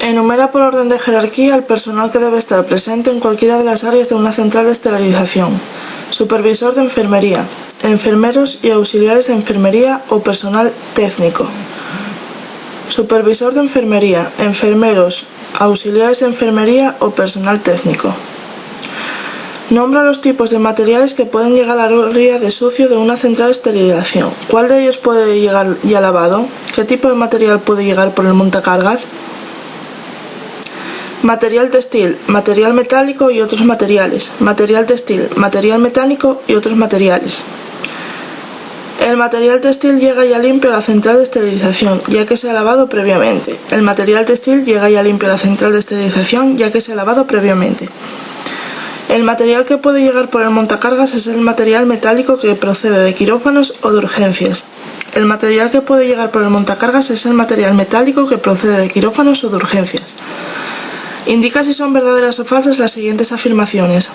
Enumera por orden de jerarquía el personal que debe estar presente en cualquiera de las áreas de una central de esterilización. Supervisor de enfermería, enfermeros y auxiliares de enfermería o personal técnico. Supervisor de enfermería, enfermeros, auxiliares de enfermería o personal técnico. Nombra los tipos de materiales que pueden llegar al área de sucio de una central de esterilización. ¿Cuál de ellos puede llegar ya lavado? ¿Qué tipo de material puede llegar por el montacargas? Material textil, material metálico y otros materiales. Material textil, material metálico y otros materiales. El material textil llega ya limpio a la central de esterilización, ya que se ha lavado previamente. El material textil llega ya limpio a la central de esterilización, ya que se ha lavado previamente. El material que puede llegar por el montacargas es el material metálico que procede de quirófanos o de urgencias. El material que puede llegar por el montacargas es el material metálico que procede de quirófanos o de urgencias. Indica si son verdaderas o falsas las siguientes afirmaciones.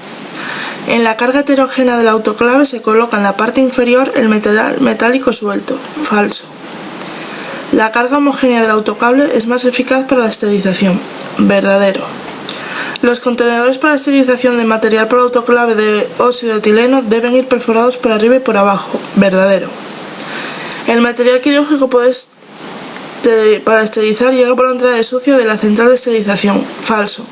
En la carga heterogénea del autoclave se coloca en la parte inferior el material metálico suelto. Falso. La carga homogénea del autoclave es más eficaz para la esterilización. Verdadero. Los contenedores para esterilización de material por autoclave de óxido de etileno deben ir perforados por arriba y por abajo. Verdadero. El material quirúrgico para esterilizar llega por la entrada de sucio de la central de esterilización. Falso.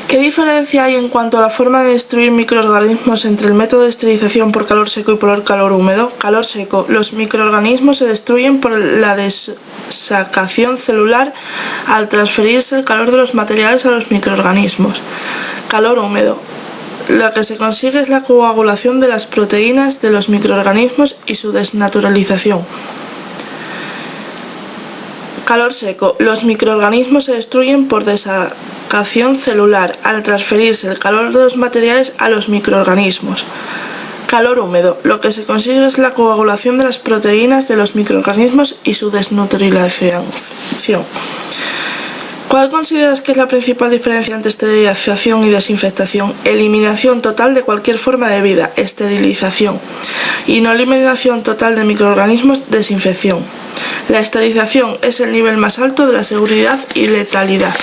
¿Qué diferencia hay en cuanto a la forma de destruir microorganismos entre el método de esterilización por calor seco y por calor húmedo? Calor seco. Los microorganismos se destruyen por la desacación celular al transferirse el calor de los materiales a los microorganismos. Calor húmedo. Lo que se consigue es la coagulación de las proteínas de los microorganismos y su desnaturalización. Calor seco. Los microorganismos se destruyen por desacación celular al transferirse el calor de los materiales a los microorganismos. Calor húmedo. Lo que se consigue es la coagulación de las proteínas de los microorganismos y su desnaturalización. ¿Cuál consideras que es la principal diferencia entre esterilización y desinfectación? Eliminación total de cualquier forma de vida, esterilización. Y no eliminación total de microorganismos, desinfección. La esterilización es el nivel más alto de la seguridad y letalidad.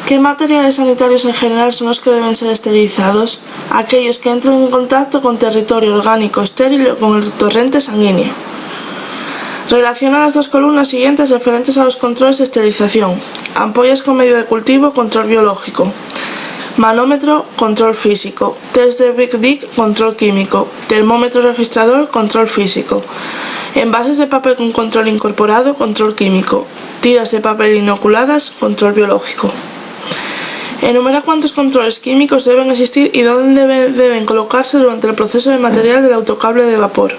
¿Qué materiales sanitarios en general son los que deben ser esterilizados? Aquellos que entren en contacto con territorio orgánico estéril o con el torrente sanguíneo. Relaciona las dos columnas siguientes referentes a los controles de esterilización. Ampollas con medio de cultivo, control biológico. Manómetro, control físico. Test de Big Dick, control químico. Termómetro registrador, control físico. Envases de papel con control incorporado, control químico. Tiras de papel inoculadas, control biológico. Enumera cuántos controles químicos deben existir y dónde deben colocarse durante el proceso de material del autoclave de vapor.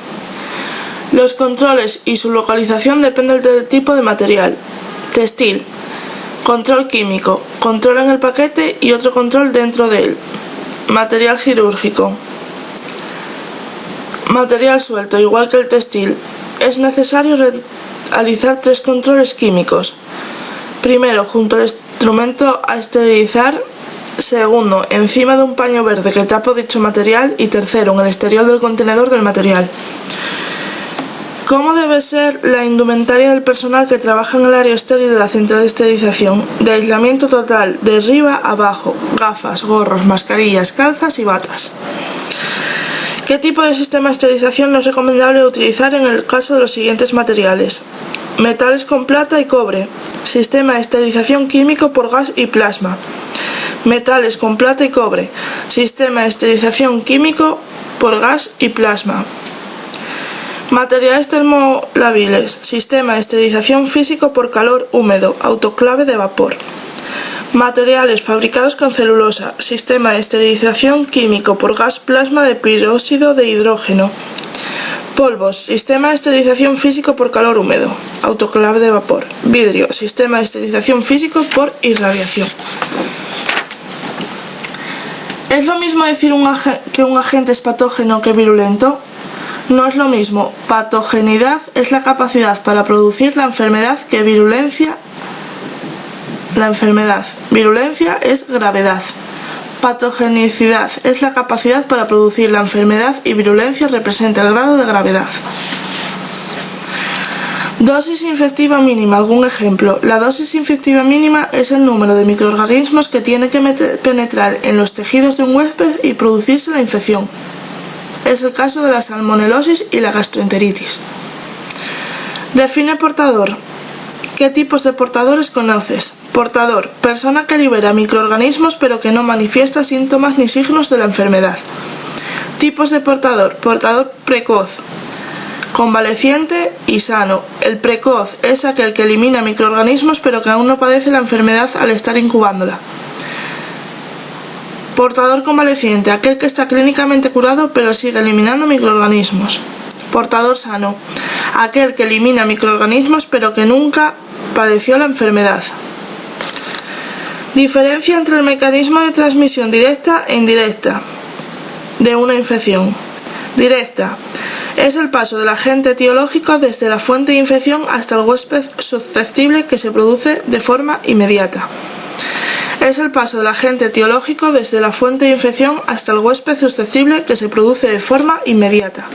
Los controles y su localización dependen del tipo de material. Textil. Control químico. Control en el paquete y otro control dentro de él. Material quirúrgico. Material suelto, igual que el textil. Es necesario realizar 3 controles químicos. Primero, junto al instrumento a esterilizar. Segundo, encima de un paño verde que tapa dicho material. Y tercero, en el exterior del contenedor del material. ¿Cómo debe ser la indumentaria del personal que trabaja en el área estéril de la central de esterilización? De aislamiento total, de arriba a abajo, gafas, gorros, mascarillas, calzas y batas. ¿Qué tipo de sistema de esterilización no es recomendable utilizar en el caso de los siguientes materiales? Metales con plata y cobre. Sistema de esterilización químico por gas y plasma. Metales con plata y cobre. Sistema de esterilización químico por gas y plasma. Materiales termolabiles. Sistema de esterilización físico por calor húmedo. Autoclave de vapor. Materiales fabricados con celulosa. Sistema de esterilización químico por gas plasma de peróxido de hidrógeno. Polvos. Sistema de esterilización físico por calor húmedo. Autoclave de vapor. Vidrio. Sistema de esterilización físico por irradiación. ¿Es lo mismo decir que un agente es patógeno que virulento? No es lo mismo. Patogenidad es la capacidad para producir la enfermedad que virulencia. La enfermedad. Virulencia es gravedad. Patogenicidad es la capacidad para producir la enfermedad y virulencia representa el grado de gravedad. Dosis infectiva mínima. Algún ejemplo. La dosis infectiva mínima es el número de microorganismos que tiene que penetrar en los tejidos de un huésped y producirse la infección. Es el caso de la salmonelosis y la gastroenteritis. Define portador. ¿Qué tipos de portadores conoces? Portador: persona que libera microorganismos pero que no manifiesta síntomas ni signos de la enfermedad. Tipos de portador. Portador precoz, convaleciente y sano. El precoz es aquel que elimina microorganismos pero que aún no padece la enfermedad al estar incubándola. Portador convaleciente, aquel que está clínicamente curado pero sigue eliminando microorganismos. Portador sano, aquel que elimina microorganismos pero que nunca padeció la enfermedad. Diferencia entre el mecanismo de transmisión directa e indirecta de una infección. Directa es el paso del agente etiológico desde la fuente de infección hasta el huésped susceptible, que se produce de forma inmediata. Es el paso del agente etiológico desde la fuente de infección hasta el huésped susceptible, que se produce de forma inmediata.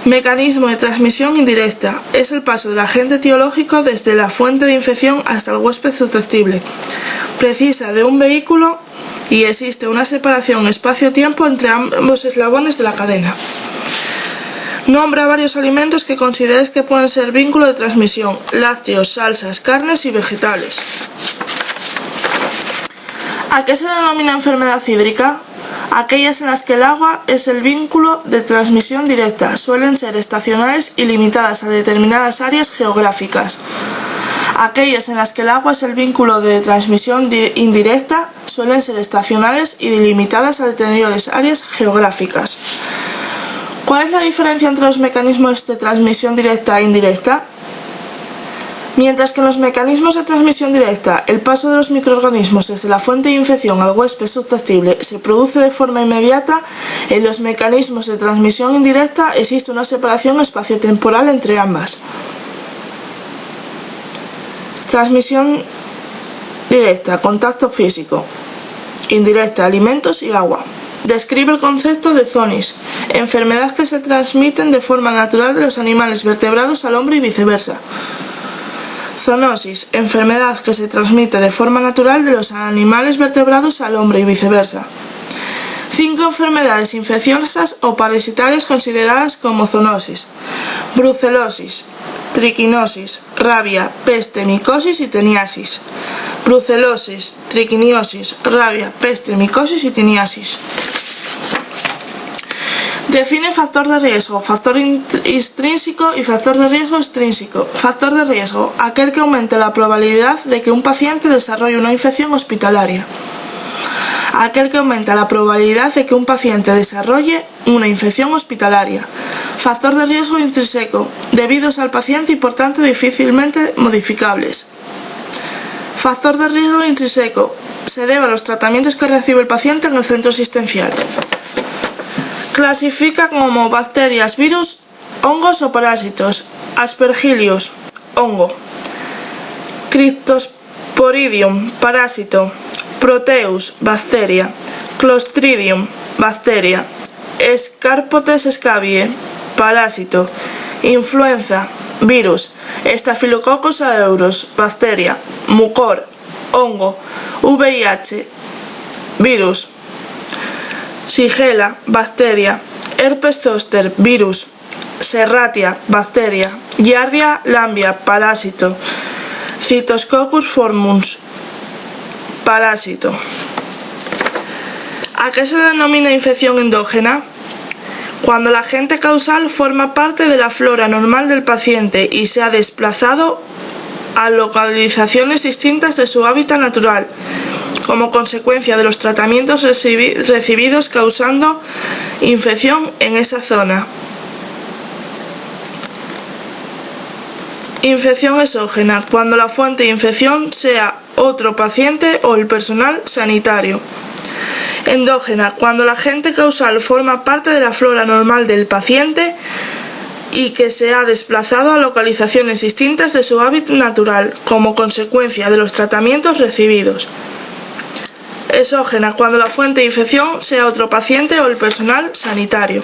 Mecanismo de transmisión indirecta es el paso del agente etiológico desde la fuente de infección hasta el huésped susceptible. Precisa de un vehículo y existe una separación espacio-tiempo entre ambos eslabones de la cadena. Nombra varios alimentos que consideres que pueden ser vínculo de transmisión: lácteos, salsas, carnes y vegetales. ¿A qué se denomina enfermedad hídrica? Aquellas en las que el agua es el vínculo de transmisión directa. Suelen ser estacionales y limitadas a determinadas áreas geográficas. Aquellas en las que el agua es el vínculo de transmisión indirecta suelen ser estacionales y limitadas a determinadas áreas geográficas. ¿Cuál es la diferencia entre los mecanismos de transmisión directa e indirecta? Mientras que en los mecanismos de transmisión directa el paso de los microorganismos desde la fuente de infección al huésped susceptible se produce de forma inmediata, en los mecanismos de transmisión indirecta existe una separación espaciotemporal entre ambas. Transmisión directa: contacto físico. Indirecta: alimentos y agua. Describe el concepto de zoonosis: enfermedad que se transmiten de forma natural de los animales vertebrados al hombre y viceversa. Zoonosis: enfermedad que se transmite de forma natural de los animales vertebrados al hombre y viceversa. 5 enfermedades infecciosas o parasitarias consideradas como zoonosis: brucelosis, triquinosis, rabia, peste, micosis y teniasis. Brucelosis, triquinosis, rabia, peste, micosis y teniasis. Define factor de riesgo: factor intrínseco y factor de riesgo extrínseco. Factor de riesgo: aquel que aumenta la probabilidad de que un paciente desarrolle una infección hospitalaria. Aquel que aumenta la probabilidad de que un paciente desarrolle una infección hospitalaria. Factor de riesgo intrínseco: debidos al paciente y por tanto difícilmente modificables. Factor de riesgo intrínseco: se debe a los tratamientos que recibe el paciente en el centro asistencial. Clasifica como bacterias, virus, hongos o parásitos. Aspergillus, hongo. Cryptosporidium, parásito. Proteus, bacteria. Clostridium, bacteria. Scaphotes scabiei, parásito. Influenza, virus. Staphylococcus aureus, bacteria. Mucor, hongo. VIH, virus. Shigella, bacteria. Herpes zoster, virus. Serratia, bacteria. Giardia lamblia, parásito. Cysticoccus formosus, parásito. ¿A qué se denomina infección endógena? Cuando el agente causal forma parte de la flora normal del paciente y se ha desplazado a localizaciones distintas de su hábitat natural, como consecuencia de los tratamientos recibidos causando infección en esa zona. Infección exógena: cuando la fuente de infección sea otro paciente o el personal sanitario. Endógena: cuando el agente causal forma parte de la flora normal del paciente y que se ha desplazado a localizaciones distintas de su hábitat natural, como consecuencia de los tratamientos recibidos. Exógena: cuando la fuente de infección sea otro paciente o el personal sanitario.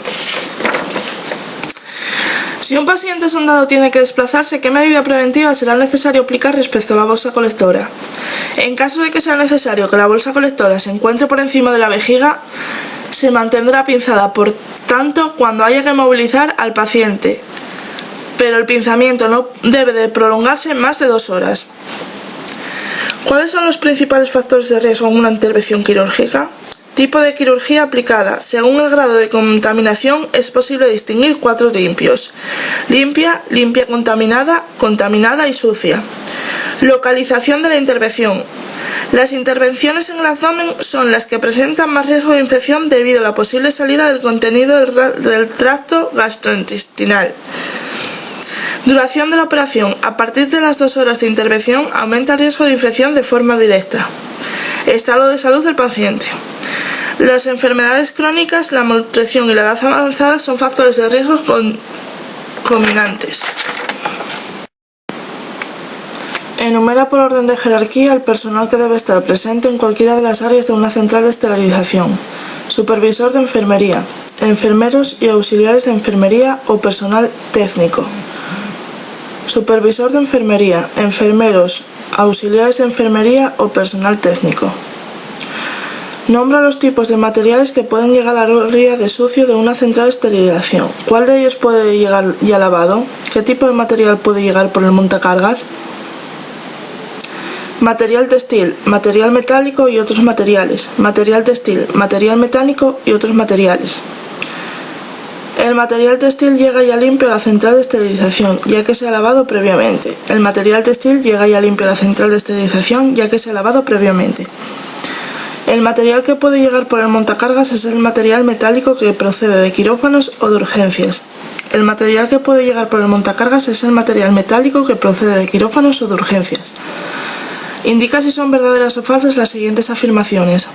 Si un paciente sondado tiene que desplazarse, ¿qué medida preventiva será necesario aplicar respecto a la bolsa colectora? En caso de que sea necesario que la bolsa colectora se encuentre por encima de la vejiga, se mantendrá pinzada, por tanto, cuando haya que movilizar al paciente, pero el pinzamiento no debe de prolongarse más de 2 horas. ¿Cuáles son los principales factores de riesgo en una intervención quirúrgica? Tipo de quirugía aplicada. Según el grado de contaminación es posible distinguir 4 limpios: limpia, limpia contaminada, contaminada y sucia. Localización de la intervención. Las intervenciones en el abdomen son las que presentan más riesgo de infección debido a la posible salida del contenido del tracto gastrointestinal. Duración de la operación. A partir de las 2 horas de intervención aumenta el riesgo de infección de forma directa. Estado de salud del paciente. Las enfermedades crónicas, la malnutrición y la edad avanzada son factores de riesgo conminantes. Enumera por orden de jerarquía el personal que debe estar presente en cualquiera de las áreas de una central de esterilización. Supervisor de enfermería, enfermeros y auxiliares de enfermería o personal técnico. Supervisor de enfermería, enfermeros, auxiliares de enfermería o personal técnico. Nombra los tipos de materiales que pueden llegar al área de sucio de una central de esterilización. ¿Cuál de ellos puede llegar ya lavado? ¿Qué tipo de material puede llegar por el montacargas? Material textil, material metálico y otros materiales. Material textil, material metálico y otros materiales. El material textil llega ya limpio a la central de esterilización, ya que se ha lavado previamente. El material textil llega ya limpio a la central de esterilización, ya que se ha lavado previamente. El material que puede llegar por el montacargas es el material metálico que procede de quirófanos o de urgencias. El material que puede llegar por el montacargas es el material metálico que procede de quirófanos o de urgencias. Indica si son verdaderas o falsas las siguientes afirmaciones.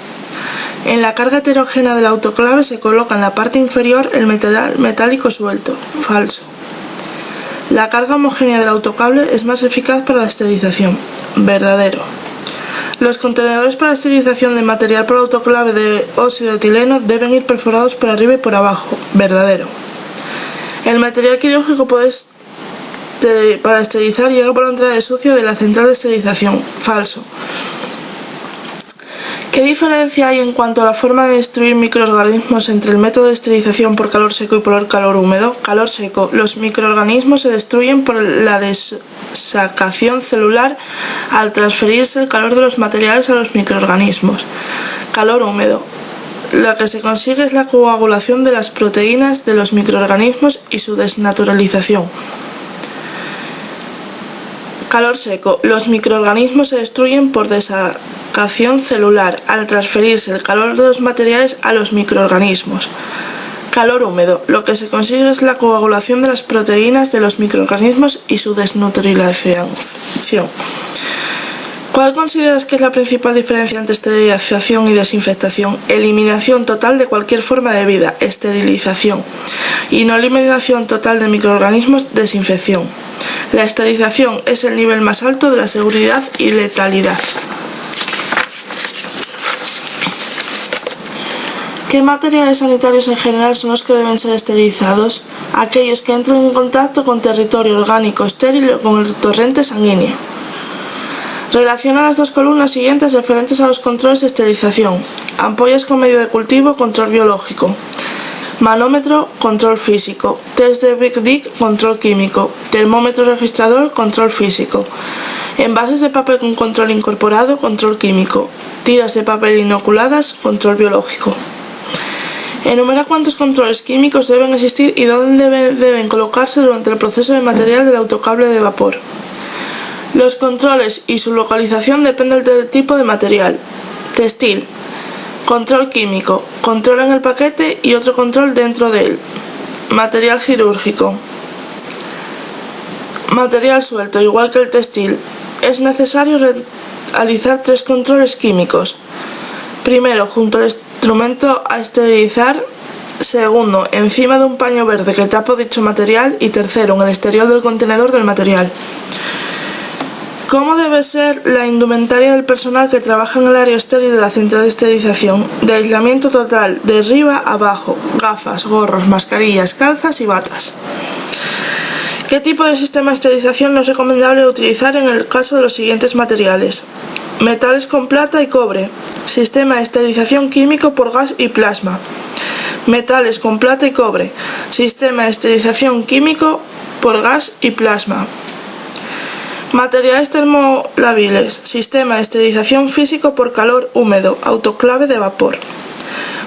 En la carga heterogénea del autoclave se coloca en la parte inferior el material metálico suelto. Falso. La carga homogénea del autoclave es más eficaz para la esterilización. Verdadero. Los contenedores para esterilización de material por autoclave de óxido de etileno deben ir perforados por arriba y por abajo. Verdadero. El material quirúrgico para esterilizar llega por la entrada de sucio de la central de esterilización. Falso. ¿Qué diferencia hay en cuanto a la forma de destruir microorganismos entre el método de esterilización por calor seco y por calor húmedo? Calor seco. Los microorganismos se destruyen por la desacación celular al transferirse el calor de los materiales a los microorganismos. Calor húmedo. Lo que se consigue es la coagulación de las proteínas de los microorganismos y su desnaturalización. Calor seco. Los microorganismos se destruyen por desacación celular al transferirse el calor de los materiales a los microorganismos. Calor húmedo. Lo que se consigue es la coagulación de las proteínas de los microorganismos y su desnaturalización. ¿Cuál consideras que es la principal diferencia entre esterilización y desinfectación? Eliminación total de cualquier forma de vida, esterilización. Y no eliminación total de microorganismos, desinfección. La esterilización es el nivel más alto de la seguridad y letalidad. ¿Qué materiales sanitarios en general son los que deben ser esterilizados? Aquellos que entren en contacto con territorio orgánico estéril o con el torrente sanguíneo. Relaciona las 2 columnas siguientes referentes a los controles de esterilización. Ampollas con medio de cultivo, control biológico. Manómetro, control físico. Test de Big Dick, control químico. Termómetro registrador, control físico. Envases de papel con control incorporado, control químico. Tiras de papel inoculadas, control biológico. Enumera cuántos controles químicos deben existir y dónde deben colocarse durante el proceso de material del autoclave de vapor. Los controles y su localización dependen del tipo de material. Textil. Control químico. Control en el paquete y otro control dentro de él. Material quirúrgico. Material suelto, igual que el textil. Es necesario realizar 3 controles químicos. Primero, junto al instrumento a esterilizar. Segundo, encima de un paño verde que tapa dicho material. Y tercero, en el exterior del contenedor del material. ¿Cómo debe ser la indumentaria del personal que trabaja en el área estéril de la central de esterilización? De aislamiento total, de arriba a abajo, gafas, gorros, mascarillas, calzas y batas. ¿Qué tipo de sistema de esterilización no es recomendable utilizar en el caso de los siguientes materiales? Metales con plata y cobre. Sistema de esterilización químico por gas y plasma. Metales con plata y cobre. Sistema de esterilización químico por gas y plasma. Materiales termolabiles. Sistema de esterilización físico por calor húmedo. Autoclave de vapor.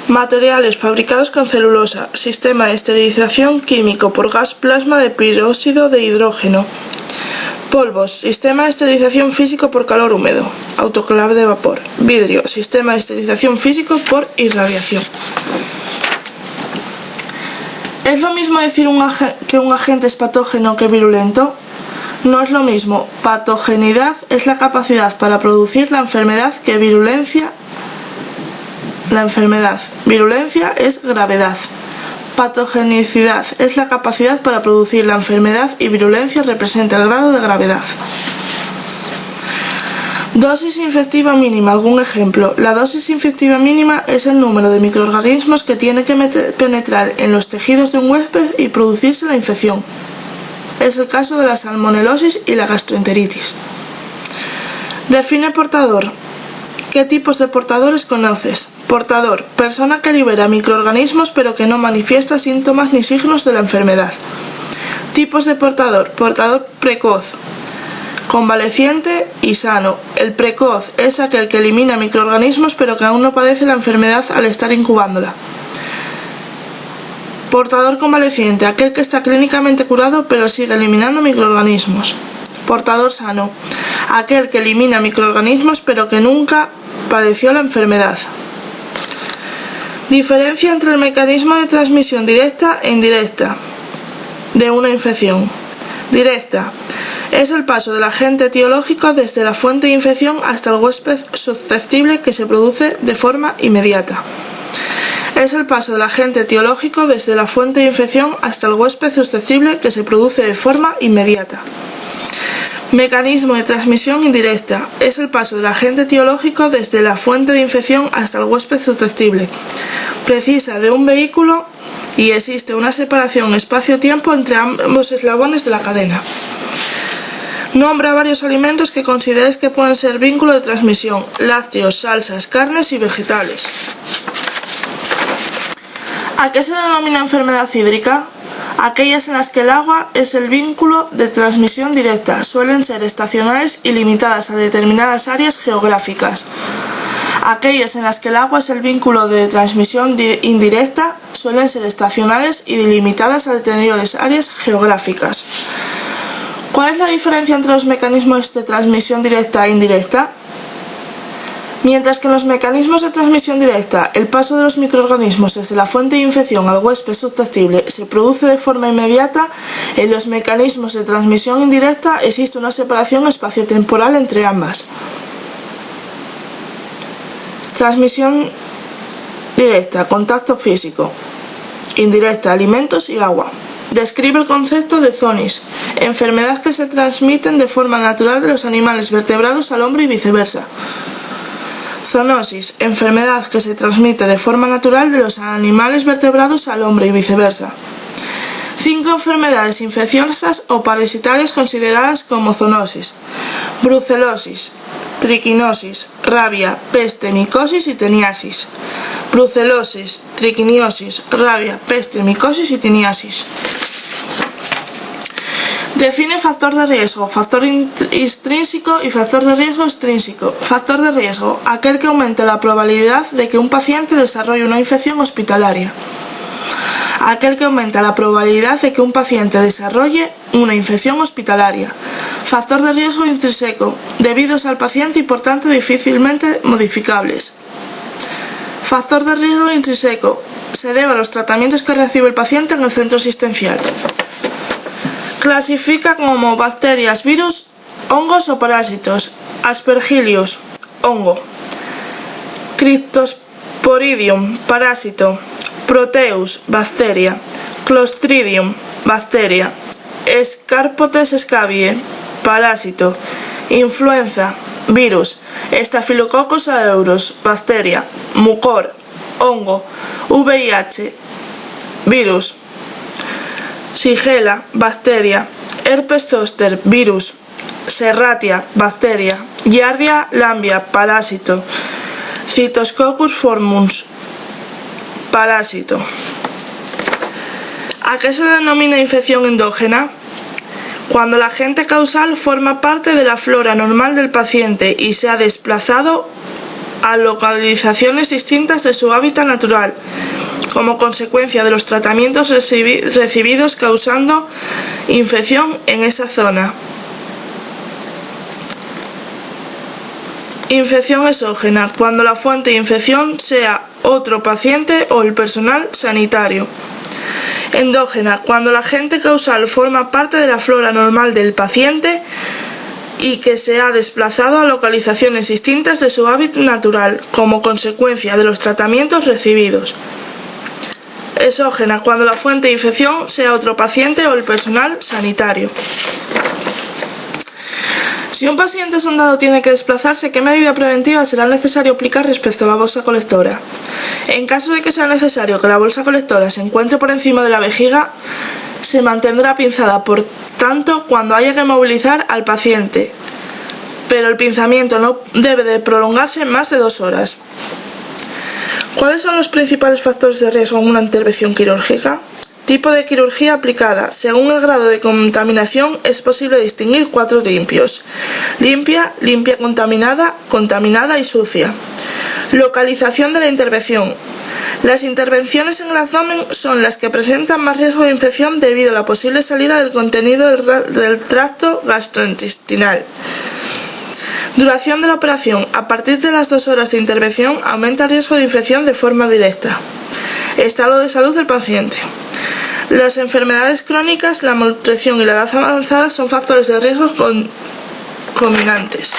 Materiales fabricados con celulosa. Sistema de esterilización químico por gas plasma de peróxido de hidrógeno. Polvos. Sistema de esterilización físico por calor húmedo. Autoclave de vapor. Vidrio. Sistema de esterilización físico por irradiación. ¿Es lo mismo decir que un agente es patógeno que virulento? No es lo mismo. Patogenidad es la capacidad para producir la enfermedad que virulencia. La enfermedad. Virulencia es gravedad. Patogenicidad es la capacidad para producir la enfermedad y virulencia representa el grado de gravedad. Dosis infectiva mínima. ¿Algún ejemplo? La dosis infectiva mínima es el número de microorganismos que tiene que penetrar en los tejidos de un huésped y producirse la infección. Es el caso de la salmonelosis y la gastroenteritis. Define portador. ¿Qué tipos de portadores conoces? Portador, persona que libera microorganismos pero que no manifiesta síntomas ni signos de la enfermedad. Tipos de portador. Portador precoz, convaleciente y sano. El precoz es aquel que elimina microorganismos pero que aún no padece la enfermedad al estar incubándola. Portador convaleciente, aquel que está clínicamente curado pero sigue eliminando microorganismos. Portador sano, aquel que elimina microorganismos pero que nunca padeció la enfermedad. Diferencia entre el mecanismo de transmisión directa e indirecta de una infección. Directa es el paso del agente etiológico desde la fuente de infección hasta el huésped susceptible que se produce de forma inmediata. Es el paso del agente etiológico desde la fuente de infección hasta el huésped susceptible que se produce de forma inmediata. Mecanismo de transmisión indirecta es el paso del agente etiológico desde la fuente de infección hasta el huésped susceptible. Precisa de un vehículo y existe una separación espacio-tiempo entre ambos eslabones de la cadena. Nombra varios alimentos que consideres que pueden ser vínculo de transmisión: lácteos, salsas, carnes y vegetales. ¿A qué se denomina enfermedad hídrica? Aquellas en las que el agua es el vínculo de transmisión directa, suelen ser estacionales y limitadas a determinadas áreas geográficas. Aquellas en las que el agua es el vínculo de transmisión indirecta, suelen ser estacionales y limitadas a determinadas áreas geográficas. ¿Cuál es la diferencia entre los mecanismos de transmisión directa e indirecta? Mientras que en los mecanismos de transmisión directa, el paso de los microorganismos desde la fuente de infección al huésped susceptible se produce de forma inmediata, en los mecanismos de transmisión indirecta existe una separación espaciotemporal entre ambas. Transmisión directa, contacto físico. Indirecta, alimentos y agua. Describe el concepto de zoonosis, enfermedad que se transmiten de forma natural de los animales vertebrados al hombre y viceversa. Zoonosis, enfermedad que se transmite de forma natural de los animales vertebrados al hombre y viceversa. 5 enfermedades infecciosas o parasitarias consideradas como zoonosis: brucelosis, triquinosis, rabia, peste, micosis y teniasis. Brucelosis, triquinosis, rabia, peste, micosis y teniasis. Define factor de riesgo, factor intrínseco y factor de riesgo extrínseco. Factor de riesgo, aquel que aumenta la probabilidad de que un paciente desarrolle una infección hospitalaria. Aquel que aumenta la probabilidad de que un paciente desarrolle una infección hospitalaria. Factor de riesgo intrínseco, debidos al paciente y por tanto difícilmente modificables. Factor de riesgo intrínseco, se debe a los tratamientos que recibe el paciente en el centro asistencial. Clasifica como bacterias, virus, hongos o parásitos. Aspergillus, hongo. Cryptosporidium, parásito. Proteus, bacteria. Clostridium, bacteria. Scaphotes scabiei, parásito. Influenza, virus. Staphylococcus aureus, bacteria. Mucor, hongo. VIH, virus. Shigella, bacteria. herpes zóster, virus, serratia, bacteria, giardia, lambia, parásito, cysticoccus formosus, parásito. ¿A qué se denomina infección endógena? Cuando el agente causal forma parte de la flora normal del paciente y se ha desplazado a localizaciones distintas de su hábitat natural, como consecuencia de los tratamientos recibidos causando infección en esa zona. Infección exógena, cuando la fuente de infección sea otro paciente o el personal sanitario. Endógena, cuando el agente causal forma parte de la flora normal del paciente y que se ha desplazado a localizaciones distintas de su hábitat natural, como consecuencia de los tratamientos recibidos. Exógena, cuando la fuente de infección sea otro paciente o el personal sanitario. Si un paciente sondado tiene que desplazarse, ¿qué medida preventiva será necesario aplicar respecto a la bolsa colectora? En caso de que sea necesario que la bolsa colectora se encuentre por encima de la vejiga, se mantendrá pinzada, por tanto, cuando haya que movilizar al paciente, pero el pinzamiento no debe de prolongarse más de 2 horas. ¿Cuáles son los principales factores de riesgo en una intervención quirúrgica? Tipo de quirugía aplicada. Según el grado de contaminación es posible distinguir 4 limpios: limpia, limpia contaminada, contaminada y sucia. Localización de la intervención. Las intervenciones en el abdomen son las que presentan más riesgo de infección debido a la posible salida del contenido del tracto gastrointestinal. Duración de la operación. A partir de las 2 horas de intervención aumenta el riesgo de infección de forma directa. Estado de salud del paciente. Las enfermedades crónicas, la malnutrición y la edad avanzada son factores de riesgo combinantes.